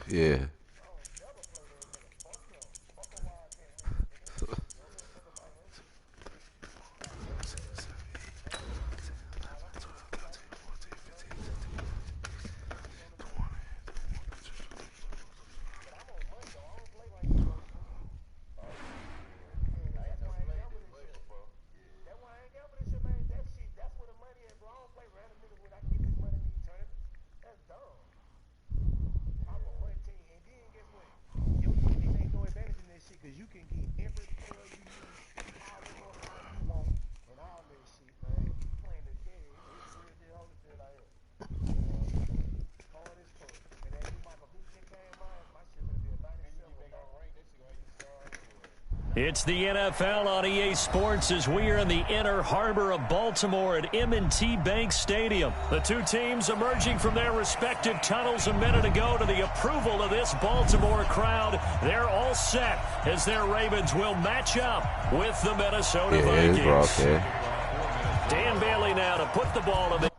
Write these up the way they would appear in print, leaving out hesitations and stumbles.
Yeah. It's the NFL on EA Sports as we are in the inner harbor of Baltimore at M&T Bank Stadium. The two teams emerging from their respective tunnels a minute ago to the approval of this Baltimore crowd. They're all set as their Ravens will match up with the Minnesota Vikings. Dan Bailey now to put the ball in the...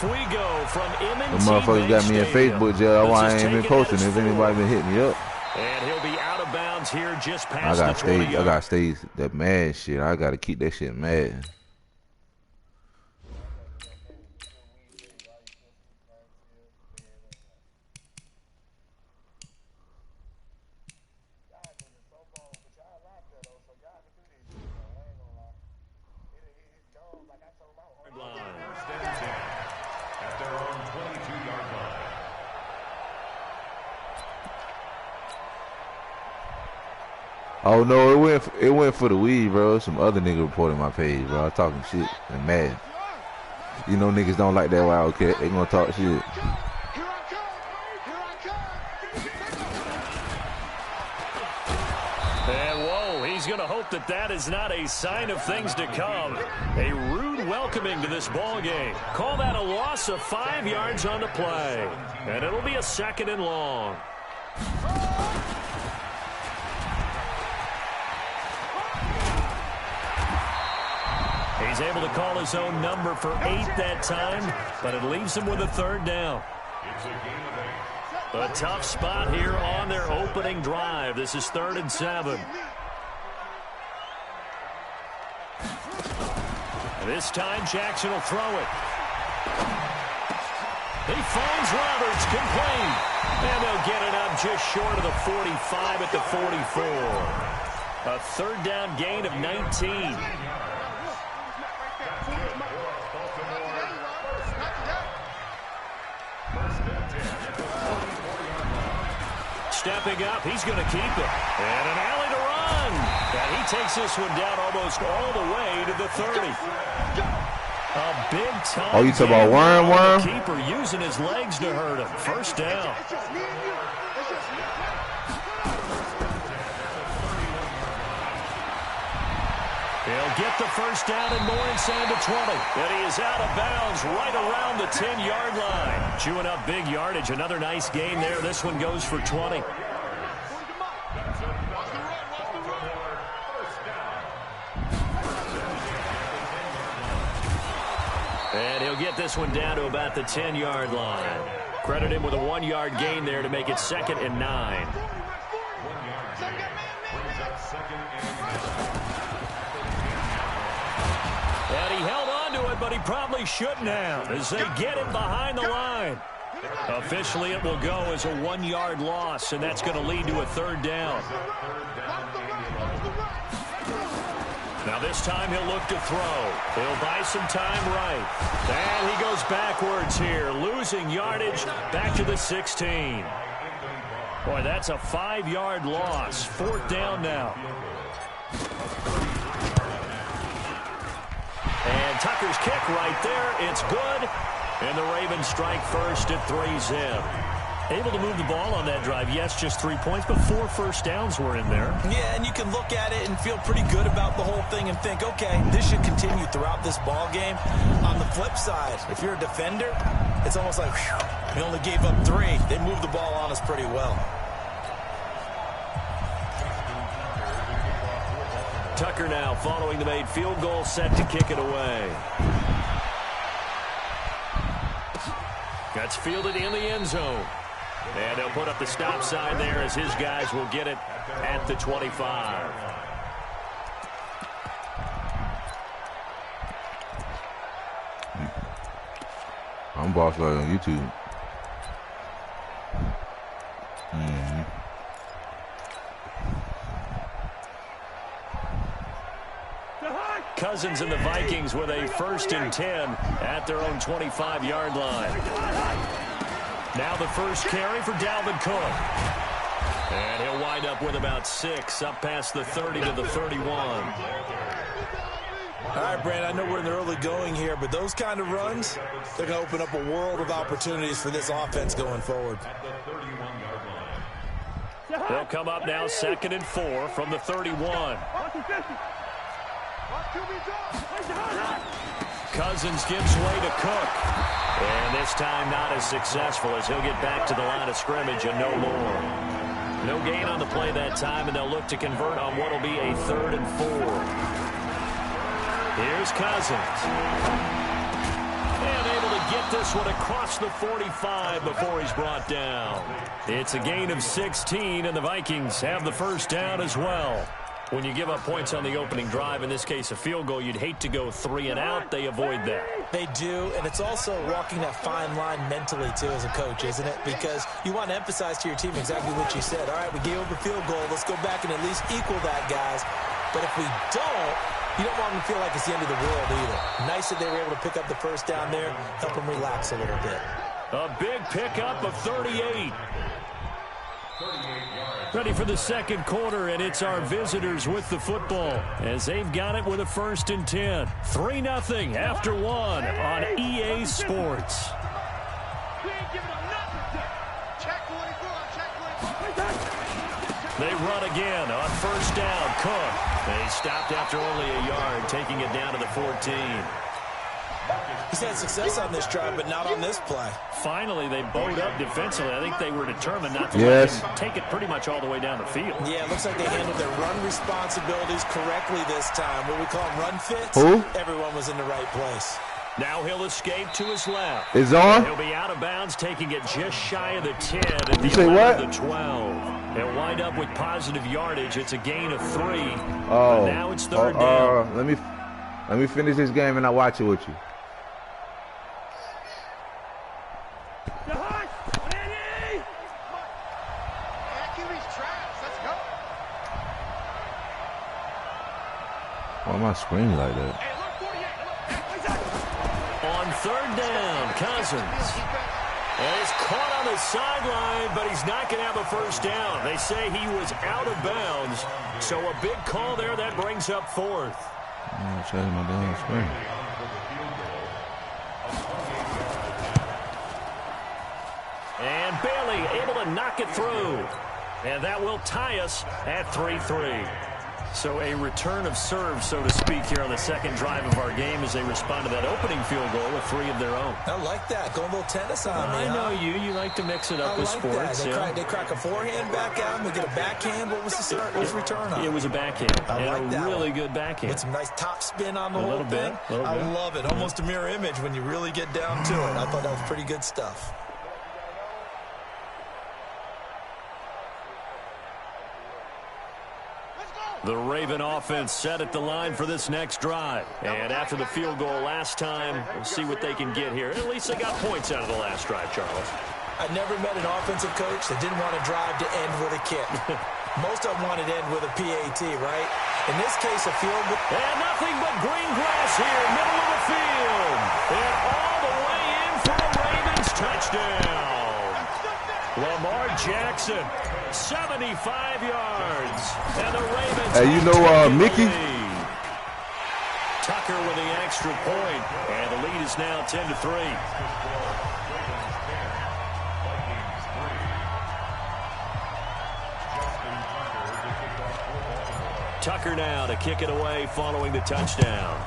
We go from M&T The motherfuckers got me in Facebook jail. That's why I ain't been posting. If anybody been hitting me up. And he'll be out of bounds here just past the 20. I got to stay that mad shit. I got to keep that shit mad. Oh no, it went for the weed, bro. Some other nigga reported my page, bro. I talking shit and mad. You know niggas don't like that wildcat. They gonna talk shit. And whoa, he's gonna hope that that is not a sign of things to come. A rude welcoming to this ball game. Call that a loss of 5 yards on the play. And it'll be a 2nd and long. He's able to call his own number for 8 that time, but it leaves him with a 3rd down. A tough spot here on their opening drive. This is 3rd and 7. This time Jackson will throw it. He finds Roberts, complete. And they'll get it up just short of the 45 at the 44. A 3rd down gain of 19. Stepping up, he's going to keep it. And an alley to run. And he takes this one down almost all the way to the 30. A big time. Oh, you talking about Worm? Keeper using his legs to hurt him. 1st down. He'll get the 1st down and more inside the 20. And he is out of bounds right around the 10-yard line. Chewing up big yardage. Another nice gain there. This one goes for 20. And he'll get this one down to about the 10-yard line. Credit him with a 1-yard gain there to make it 2nd and 9. And he held on to it, but he probably shouldn't have as they get him behind the line. Officially, it will go as a 1-yard loss, and that's going to lead to a 3rd down. Now this time he'll look to throw. He'll buy some time right. And he goes backwards here, losing yardage back to the 16. Boy, that's a 5-yard loss. 4th down now. And Tucker's kick right there. It's good. And the Ravens strike first at 3-zip. Able to move the ball on that drive. Yes, just 3 points, but 4 first downs were in there. Yeah, and you can look at it and feel pretty good about the whole thing and think, okay, this should continue throughout this ball game. On the flip side, if you're a defender, it's almost like, whew, we only gave up 3. They moved the ball on us pretty well. Tucker now following the made field goal, set to kick it away. That's fielded in the end zone. And they'll put up the stop sign there as his guys will get it at the 25. I'm boss like on YouTube. Cousins and the Vikings with a 1st and 10 at their own 25-yard line. Now the first carry for Dalvin Cook. And he'll wind up with about 6, up past the 30 to the 31. All right, Brandon, I know we're in the early going here, but those kind of runs, they're going to open up a world of opportunities for this offense going forward. They'll come up now 2nd and 4 from the 31. Cousins gives way to Cook. And this time not as successful as he'll get back to the line of scrimmage and no more. No gain on the play that time, and they'll look to convert on what will be a 3rd and 4. Here's Cousins. And able to get this one across the 45 before he's brought down. It's a gain of 16, and the Vikings have the first down as well. When you give up points on the opening drive, in this case a field goal, you'd hate to go 3 and out. They avoid that. They do, and it's also walking that fine line mentally, too, as a coach, isn't it? Because you want to emphasize to your team exactly what you said. All right, we gave up a field goal. Let's go back and at least equal that, guys. But if we don't, you don't want them to feel like it's the end of the world either. Nice that they were able to pick up the first down there, help them relax a little bit. A big pickup of 38. Ready for the second quarter, and it's our visitors with the football as they've got it with a 1st and 10. 3-0 after 1 on EA Sports. They run again on 1st down. Cook. They stopped after only a yard, taking it down to the 14. He's had success on this drive, but not on this play. Finally, they bowed up defensively. I think they were determined not to let him take it pretty much all the way down the field. Yeah, it looks like they handled their run responsibilities correctly this time. What we call them run fits. Who? Everyone was in the right place. Now he'll escape to his left. It's on? He'll be out of bounds, taking it just shy of the 10 at the You say 11 what? of the 12. They'll wind up with positive yardage. It's a gain of 3. Oh. But now it's 3rd down. Let me finish this game and I'll watch it with you. Why am I screaming like that? On 3rd down, Cousins. And he's caught on the sideline, but he's not going to have a first down. They say he was out of bounds. So a big call there that brings up 4th. I'm checking my damn screen. And Bailey able to knock it through. And that will tie us at 3-3. So a return of serve, so to speak, here on the second drive of our game as they respond to that opening field goal with 3 of their own. I like that. Going a little tennis on me. I know you. You like to mix it up with sports. They crack a forehand back out and we get a backhand. What was the return on? It was a backhand. And a really good backhand. With some nice top spin on the whole thing. Little bit. I love it. Almost a mirror image when you really get down to it. I thought that was pretty good stuff. The Raven offense set at the line for this next drive. And after the field goal last time, we'll see what they can get here. At least they got points out of the last drive, Charles. I never met an offensive coach that didn't want a drive to end with a kick. Most of them wanted to end with a PAT, right? In this case, a field goal. And nothing but green grass here, middle of the field. And all the way in for a Ravens touchdown. Lamar Jackson, 75 yards. And the Ravens. Hey, you know Mickey? Tucker with the extra point. And the lead is now 10-3. Tucker now to kick it away following the touchdown.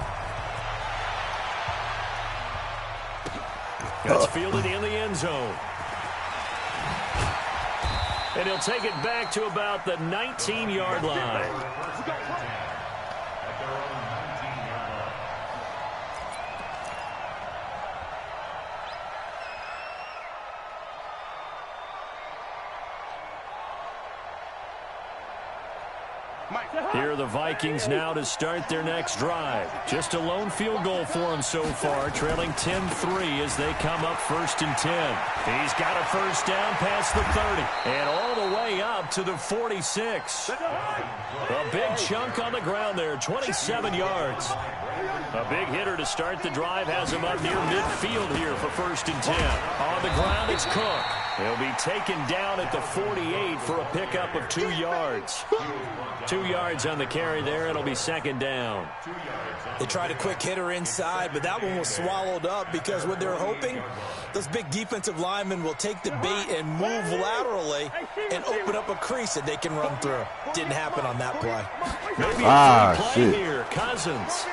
It's fielded in the end zone. And he'll take it back to about the 19-yard line. Here are the Vikings now to start their next drive. Just a lone field goal for them so far, trailing 10-3 as they come up 1st and 10. He's got a first down past the 30 and all the way up to the 46. A big chunk on the ground there, 27 yards. A big hitter to start the drive has him up near midfield here for 1st and 10. On the ground, it's Cook. He'll be taken down at the 48 for a pickup of 2 yards. 2 yards on the carry there. It'll be 2nd down. They tried a quick hitter inside, but that one was swallowed up because what they're hoping, those big defensive linemen will take the bait and move laterally and open up a crease that they can run through. Didn't happen on that play. Maybe a free play here. Cousins.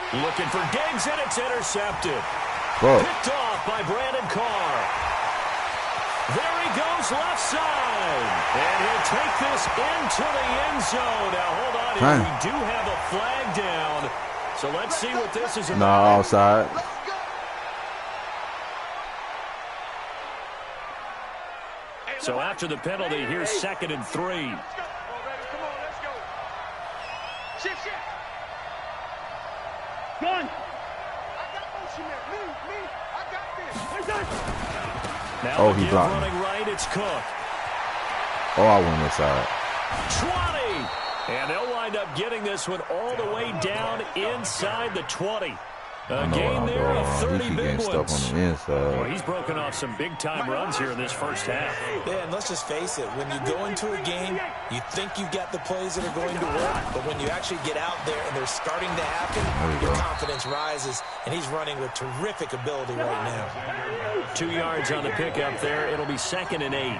Looking for Diggs, and it's intercepted. Picked off by Brandon Carr. There he goes left side. And he'll take this into the end zone. Now, hold on here. We do have a flag down. So let's see what this is about. No, offside. So after the penalty, here's 2nd and 3. Come on, let's go. Shift. Gun. I got motion there. Me. I got this. Now he's running right. It's Cook. Oh, I went inside. 20. And they'll wind up getting this one all the way down inside the 20. A game there of 30 big ones. Stuff on the inside. Well, he's broken off some big-time runs here in this first half. Yeah, and let's just face it. When you go into a game, you think you've got the plays that are going to work, but when you actually get out there and they're starting to happen, your confidence rises, and he's running with terrific ability right now. 2 yards on the pickup there. It'll be 2nd and 8.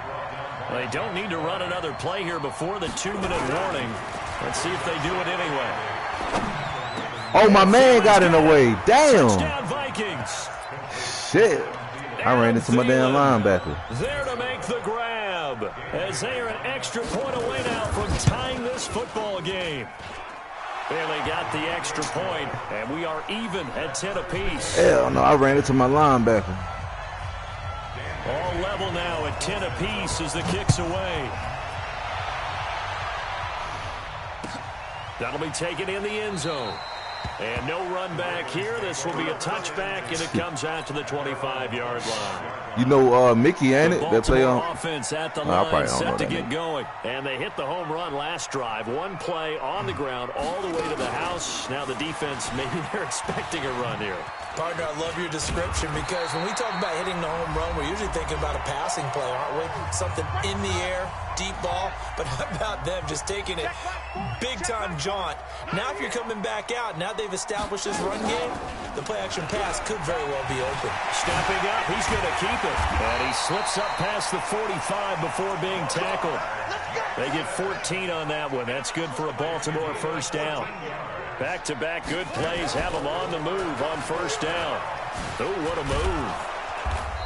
Well, they don't need to run another play here before the 2-minute warning. Let's see if they do it anyway. Oh, my man got in the way. Damn. Touchdown, Vikings. Shit. I ran into my damn linebacker. There to make the grab as they are an extra point away now from tying this football game. Bailey got the extra point, and we are even at 10 apiece. Hell no, I ran into my linebacker. All level now at 10 apiece as the kick's away. That'll be taken in the end zone. And no run back here. This will be a touchback, and it comes out to the 25-yard line. You know Mickey, ain't it? That play on offense at the line, set to get going. And they hit the home run last drive. One play on the ground all the way to the house. Now the defense, maybe they're expecting a run here. Partner, I love your description because when we talk about hitting the home run, we're usually thinking about a passing play, aren't we? Something in the air, deep ball. But how about them just taking it big-time jaunt? Now if you're coming back out, now they've established this run game, the play-action pass could very well be open. Stepping up, he's going to keep it. And he slips up past the 45 before being tackled. They get 14 on that one. That's good for a Baltimore first down. Back-to-back good plays have them on the move on first down. Oh, what a move.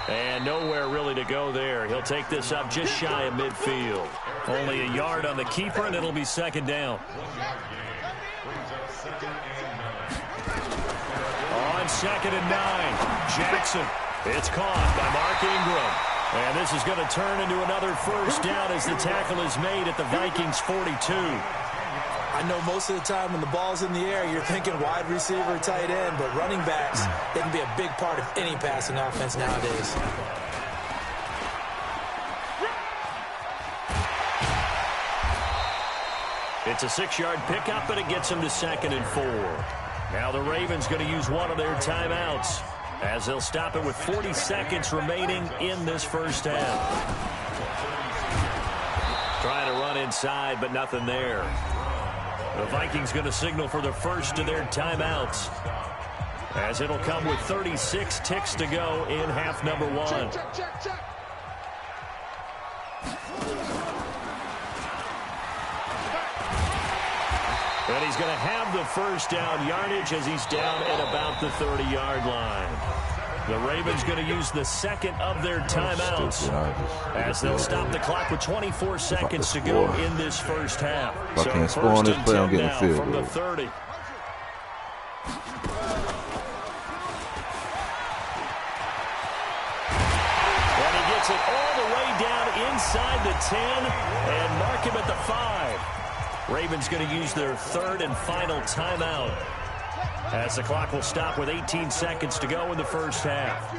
And nowhere really to go there. He'll take this up just shy of midfield. Only a yard on the keeper, and it'll be 2nd down. On 2nd and 9, Jackson. It's caught by Mark Ingram. And this is going to turn into another first down as the tackle is made at the Vikings 42. I know most of the time when the ball's in the air, you're thinking wide receiver, tight end, but running backs, they can be a big part of any passing offense nowadays. It's a 6-yard pickup, and it gets them to 2nd and 4. Now the Ravens going to use one of their timeouts as they'll stop it with 40 seconds remaining in this first half. Trying to run inside, but nothing there. The Vikings going to signal for the first of their timeouts as it'll come with 36 ticks to go in half number 1. And he's going to have the first down yardage as he's down at about the 30-yard line. The Ravens going to use the second of their timeouts as they'll stop the clock with 24 seconds to go in this first half. If I can't score on this play, I'm getting a field from goal. the 30. And he Gets it all the way down inside the 10 and mark him at the 5. Ravens going to use their third and final timeout, as the clock will stop with 18 seconds to go in the first half.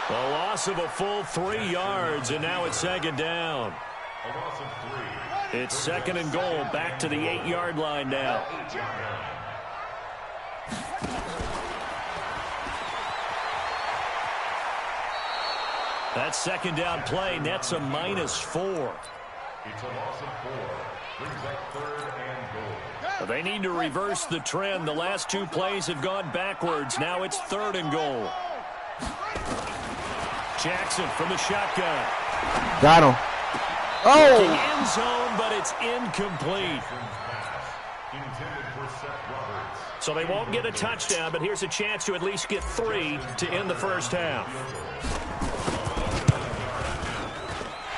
A loss of a full 3 yards, and now it's second down. It's second and goal, back to the 8-yard line now. That second down play nets a -4. It's a loss of 4. Brings up third and goal. They need to reverse the trend. The last 2 plays have gone backwards. Now it's third and goal. Jackson from the shotgun. Got him. Oh! End zone, but it's incomplete. So they won't get a touchdown, but here's a chance to at least get 3 to end the first half.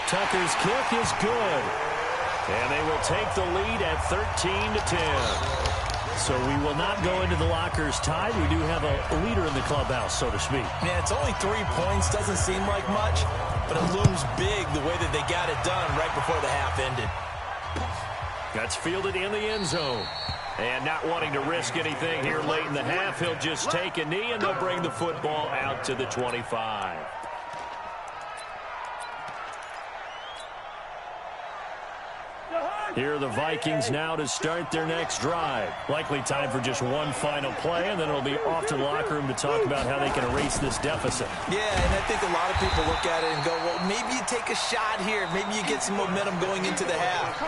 Tucker's kick is good. And they will take the lead at 13-10. So we will not go into the lockers tied. We do have a leader in the clubhouse, so to speak. Yeah, it's only 3 points. Doesn't seem like much, but it looms big the way that they got it done right before the half ended. That's fielded in the end zone. And not wanting to risk anything here late in the half, he'll just take a knee, and they'll bring the football out to the 25. Here are the Vikings now to start their next drive. Likely time for just one final play, and then it'll be off to the locker room to talk about how they can erase this deficit. Yeah, and I think a lot of people look at it and go, well, maybe you take a shot here. Maybe you get some momentum going into the half.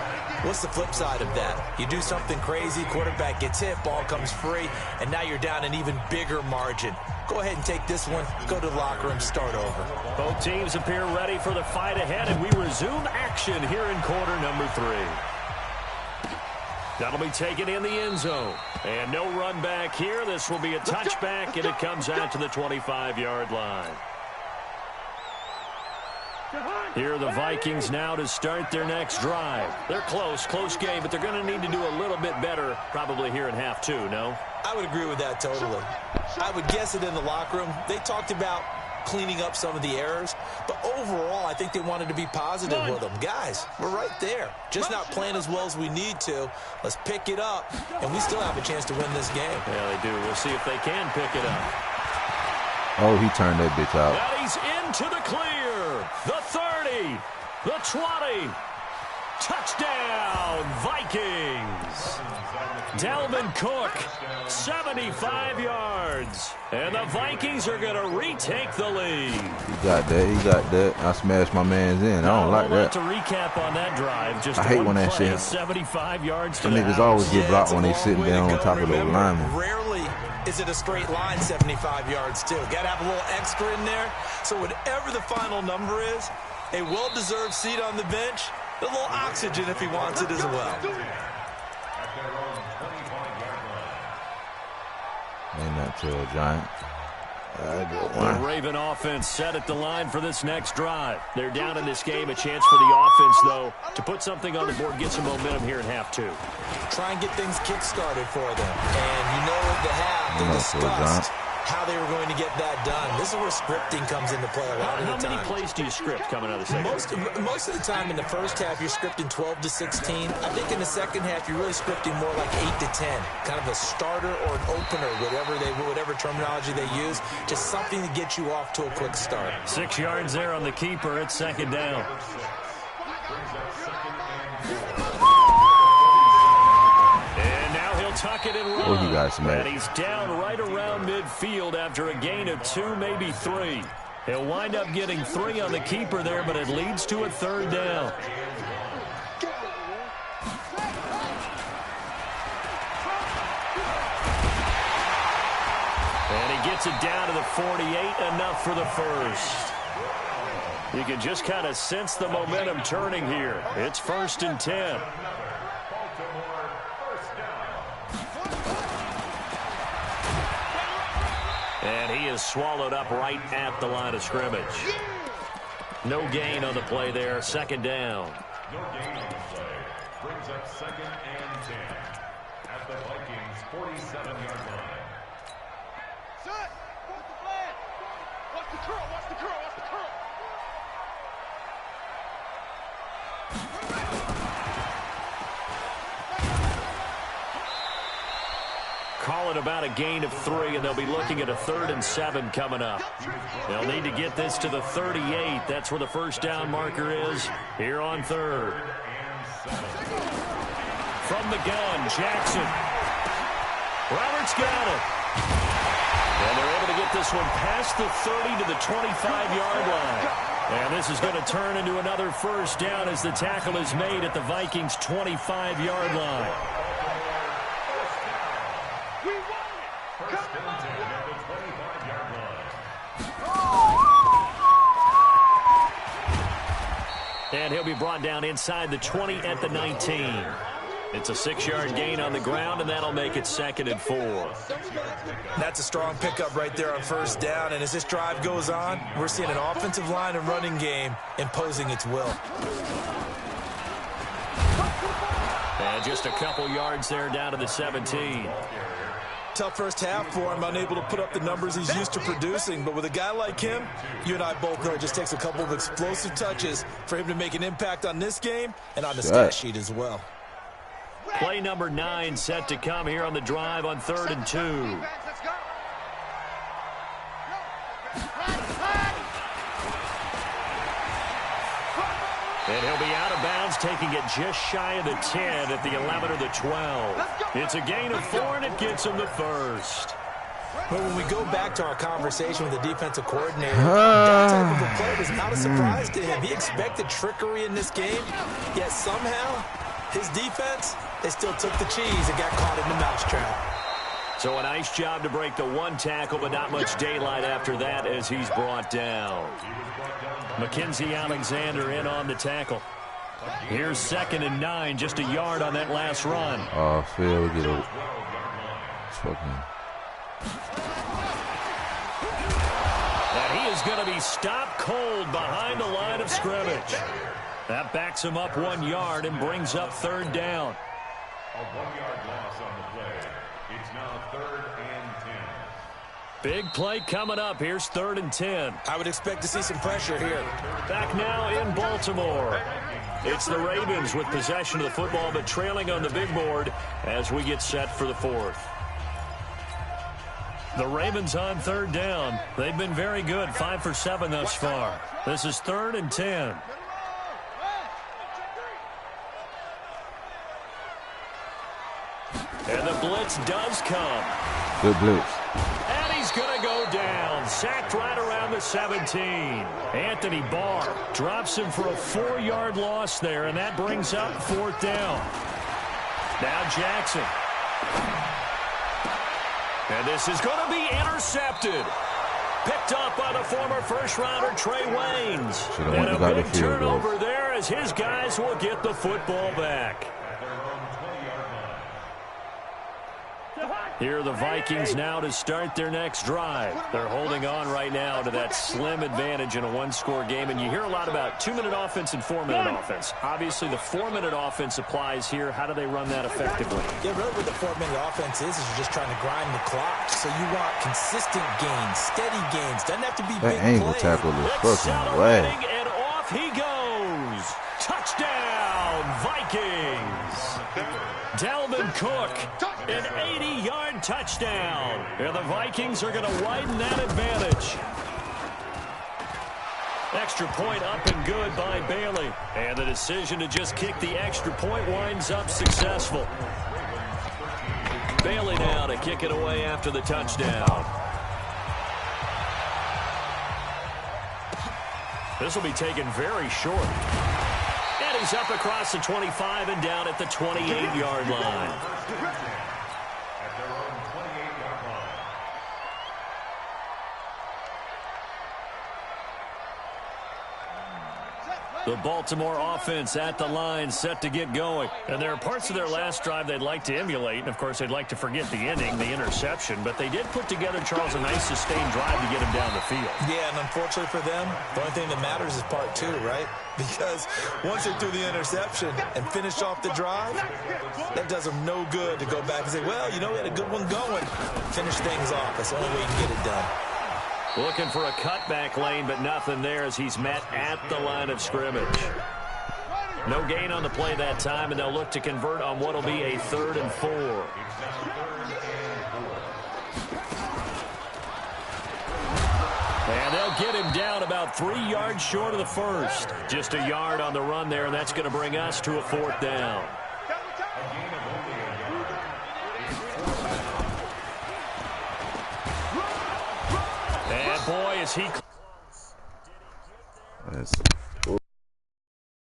What's the flip side of that? You do something crazy, quarterback gets hit, ball comes free, and now you're down an even bigger margin. Go ahead and take this one, go to the locker room, start over. Both teams appear ready for the fight ahead, and we resume action here in quarter number 3. That'll be taken in the end zone. And no run back here. This will be a touchback, and it comes out to the 25-yard line. Here are the Vikings now to start their next drive. They're close game, but they're going to need to do a little bit better probably here in half 2, no? I would agree with that totally. I would guess it in the locker room. They talked about cleaning up some of the errors, but overall I think they wanted to be positive with them. Guys, we're right there, just not playing as well as we need to. Let's pick it up, and we still have a chance to win this game. Yeah, they do. We'll see if they can pick it up. Oh, he turned that bitch out. Now he's into the clear. The 30, the 20. Touchdown, Vikings. Dalvin Cook, 75 yards. And the Vikings are going to retake the lead. He got that. I smashed my man's in. I don't like that. To recap on that drive, just I hate when that play, shit. 75 yards to the niggas always get blocked when they sitting down on top of the lineman. Rarely is it a straight line 75 yards, too. Got to have a little extra in there. So whatever the final number is, a well-deserved seat on the bench, a little oxygen if he wants it as well. Ain't that to a giant. The Raven offense set at the line for this next drive. They're down in this game. A chance for the offense, though, to put something on the board, get some momentum here in half 2. Try and get things kick-started for them. And you know at the half, they discussed how they were going to get that done. This is where scripting comes into play a lot of the time. How many plays do you script coming out of the second? Most of the time in the first half, you're scripting 12 to 16. I think in the second half, you're really scripting more like 8 to 10. Kind of a starter or an opener, whatever terminology they use. Just something to get you off to a quick start. 6 yards there on the keeper. It's second down. Tuck it and run. And he's down right around midfield after a gain of 2, maybe 3. He'll wind up getting 3 on the keeper there, but it leads to a third down. And he gets it down to the 48, enough for the first. You can just kind of sense the momentum turning here. It's 1st and 10. And he is swallowed up right at the line of scrimmage. No gain on the play there. Second down. No gain on the play. Brings up 2nd and 10 at the Vikings' 47-yard line. son. Watch the flag. Watch the curl. Watch the curl. Watch the curl. Call it about a gain of 3, and they'll be looking at a 3rd and 7 coming up. They'll need to get this to the 38. That's where the first down marker is here on 3rd. From the gun, Jackson. Roberts got it. And they're able to get this one past the 30 to the 25-yard line. And this is going to turn into another first down as the tackle is made at the Vikings' 25-yard line. And he'll be brought down inside the 20 at the 19. It's a 6-yard gain on the ground, and that'll make it 2nd and 4. That's a strong pickup right there on first down. And as this drive goes on, we're seeing an offensive line and running game imposing its will. And just a couple yards there down to the 17. Tough first half for him, unable to put up the numbers he's used to producing. But with a guy like him, you and I both know it just takes a couple of explosive touches for him to make an impact on this game and on the stat sheet as well. Play number 9 set to come here on the drive on 3rd and 2. And he'll be out of bounds, taking it just shy of the 10 at the 11 or the 12. It's a gain of 4, and it gets him the first. But when we go back to our conversation with the defensive coordinator, that type of a play was not a surprise to him. He expected trickery in this game, yet somehow his defense, they still took the cheese and got caught in the mousetrap. So a nice job to break the 1 tackle, but not much daylight after that as he's brought down. Mackenzie Alexander in on the tackle. Here's 2nd and 9, just a yard on that last run. Oh, Phil, get it. Fucking. And he is going to be stopped cold behind the line of scrimmage. That backs him up 1 yard and brings up 3rd down. A 1-yard loss on the play. It's now 3rd and 10. Big play coming up. Here's 3rd and 10. I would expect to see some pressure here. Back now in Baltimore. It's the Ravens with possession of the football, but trailing on the big board as we get set for the 4th. The Ravens on 3rd down. They've been very good, 5 for 7 thus far. This is 3rd and 10. And the blitz does come. Good blitz. And he's going to go down. Sacked right around the 17. Anthony Barr drops him for a 4-yard loss there, and that brings up 4th down. Now Jackson. And this is going to be intercepted. Picked up by the former first-rounder Trey Waynes. And a big turnover there as his guys will get the football back. Here are the Vikings now to start their next drive. They're holding on right now to that slim advantage in a 1-score game. And you hear a lot about 2-minute offense and 4-minute offense. Obviously, the 4-minute offense applies here. How do they run that effectively? Yeah, really what the 4-minute offense is you're just trying to grind the clock. So you want consistent gains, steady gains. Doesn't have to be big plays. That angle tackle is fucking whack. And off he goes. Touchdown, Vikings. Dalvin Cook, an 80-yard touchdown. And the Vikings are going to widen that advantage. Extra point up and good by Bailey. And the decision to just kick the extra point winds up successful. Bailey now to kick it away after the touchdown. This will be taken very short. And he's up across the 25 and down at the 28-yard line. At their own 28-yard line. The Baltimore offense at the line, set to get going. And there are parts of their last drive they'd like to emulate. And, of course, they'd like to forget the ending, the interception. But they did put together, Charles, a nice sustained drive to get him down the field. Yeah, and unfortunately for them, the only thing that matters is part 2, right? Because once they threw the interception and finished off the drive, that does them no good to go back and say, well, you know, we had a good one going. Finish things off. That's the only way you can get it done. Looking for a cutback lane, but nothing there as he's met at the line of scrimmage. No gain on the play that time, and they'll look to convert on what will be a 3rd and 4. And they'll get him down about 3 yards short of the first. Just a yard on the run there, and that's going to bring us to a 4th down. And boy, is he close.